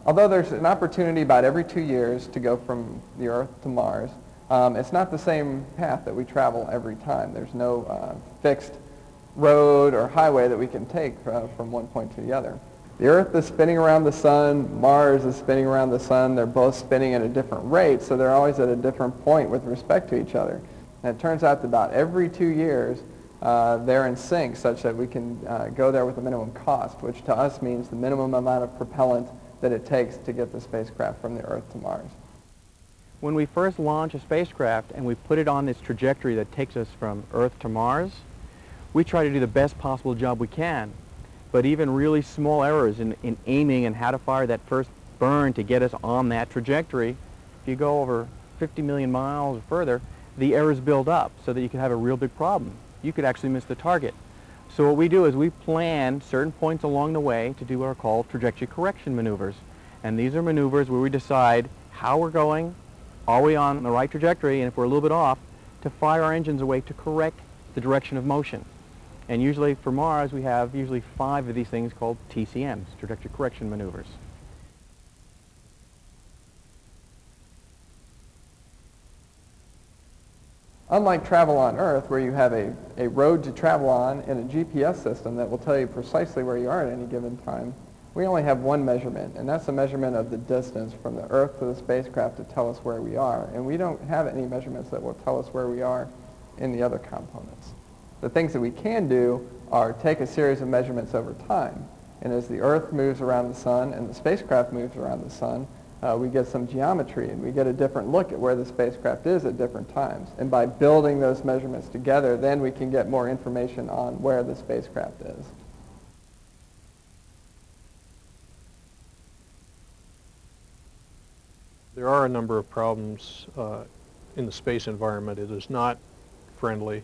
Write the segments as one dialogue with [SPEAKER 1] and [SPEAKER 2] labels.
[SPEAKER 1] Although there's an opportunity about every 2 years to go from the Earth to Mars, it's not the same path that we travel every time. There's no fixed road or highway that we can take from one point to the other. The Earth is spinning around the sun, Mars is spinning around the sun. They're both spinning at a different rate, so they're always at a different point with respect to each other. And it turns out that about every 2 years, they're in sync such that we can go there with a minimum cost, which to us means the minimum amount of propellant that it takes to get the spacecraft from the Earth to Mars.
[SPEAKER 2] When we first launch a spacecraft and we put it on this trajectory that takes us from Earth to Mars, we try to do the best possible job we can. But even really small errors in aiming and how to fire that first burn to get us on that trajectory, if you go over 50 million miles or further, the errors build up so that you could have a real big problem. You could actually miss the target. So what we do is we plan certain points along the way to do what are called trajectory correction maneuvers. And these are maneuvers where we decide how we're going, are we on the right trajectory, and if we're a little bit off, to fire our engines away to correct the direction of motion. And usually for Mars, we have usually 5 of these things called TCMs, trajectory correction maneuvers.
[SPEAKER 1] Unlike travel on Earth, where you have a road to travel on and a GPS system that will tell you precisely where you are at any given time, we only have one measurement, and that's the measurement of the distance from the Earth to the spacecraft to tell us where we are. And we don't have any measurements that will tell us where we are in the other components. The things that we can do are take a series of measurements over time. And as the Earth moves around the sun and the spacecraft moves around the sun, we get some geometry and we get a different look at where the spacecraft is at different times. And by building those measurements together, then we can get more information on where the spacecraft is.
[SPEAKER 3] There are a number of problems in the space environment. It is not friendly,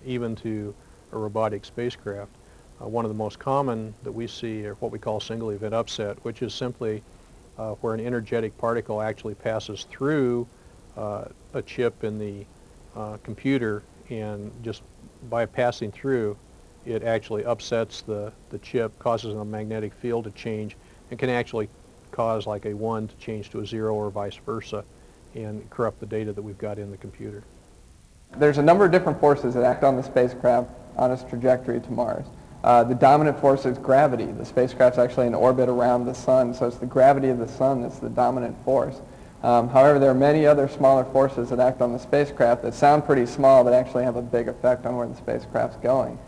[SPEAKER 3] even to a robotic spacecraft. One of the most common that we see are what we call single event upset, which is simply where an energetic particle actually passes through a chip in the computer, and just by passing through, it actually upsets the chip, causes a magnetic field to change, and can actually cause like a 1 to change to a 0 or vice versa, and corrupt the data that we've got in the computer.
[SPEAKER 1] There's a number of different forces that act on the spacecraft on its trajectory to Mars. The dominant force is gravity. The spacecraft's actually in orbit around the sun, so it's the gravity of the sun that's the dominant force. However, there are many other smaller forces that act on the spacecraft that sound pretty small but actually have a big effect on where the spacecraft's going.